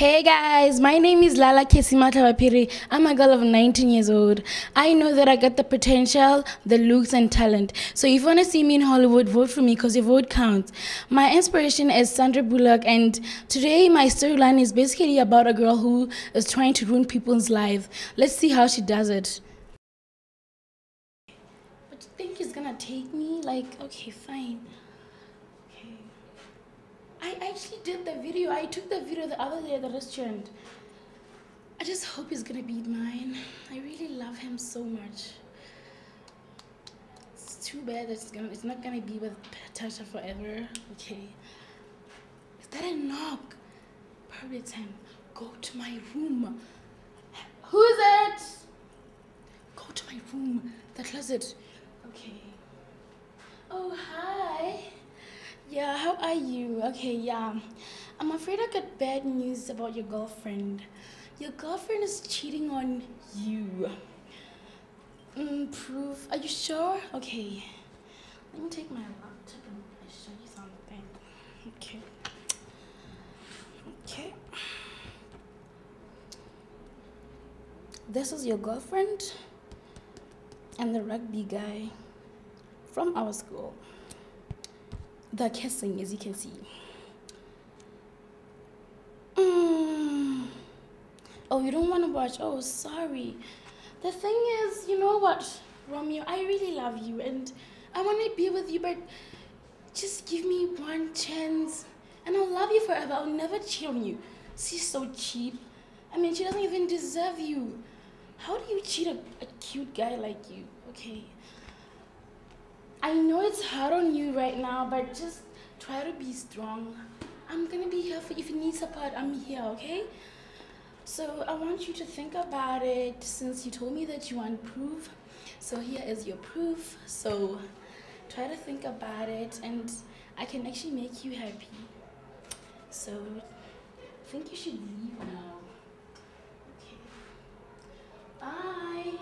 Hey guys, my name is Lala Matlhabaphiri. I'm a girl of 19 years old. I know that I got the potential, the looks and talent. So if you want to see me in Hollywood, vote for me because your vote counts. My inspiration is Sandra Bullock, and today my storyline is basically about a girl who is trying to ruin people's lives. Let's see how she does it. But you think he's gonna take me? Like, okay, fine. I actually did the video. I took the video the other day at the restaurant. I just hope he's gonna be mine. I really love him so much. It's too bad that it's not gonna be with Tasha forever. Okay. Is that a knock? Probably it's him. Go to my room. Who is it? Go to my room. The closet. Okay. Oh, hi. Yeah, how are you? Okay, yeah. I'm afraid I got bad news about your girlfriend. Your girlfriend is cheating on you. Proof? Are you sure? Okay. Let me take my laptop and show you something. Okay. Okay. This is your girlfriend and the rugby guy from our school. They're kissing, as you can see. Oh, you don't want to watch? Oh, sorry. The thing is, you know what, Romeo, I really love you and I want to be with you, but just give me one chance and I'll love you forever. I'll never cheat on you. She's so cheap. I mean, she doesn't even deserve you. How do you cheat a cute guy like you? Okay. I know it's hard on you right now, but just try to be strong. I'm gonna be here for you. If you need support, I'm here, okay? So I want you to think about it since you told me that you want proof. So here is your proof. So try to think about it and I can actually make you happy. So I think you should leave now. Okay. Bye.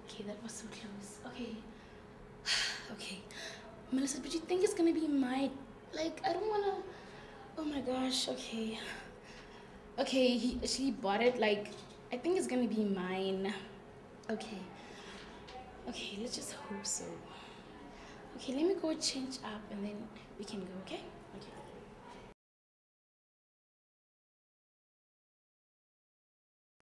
Okay, that was so close. Okay. Okay, Melissa, but you think it's gonna be mine? Like, I don't wanna. Oh my gosh. Okay. Okay, he actually bought it. Like, I think it's gonna be mine. Okay. Okay, let's just hope so. Okay, let me go change up and then we can go. Okay.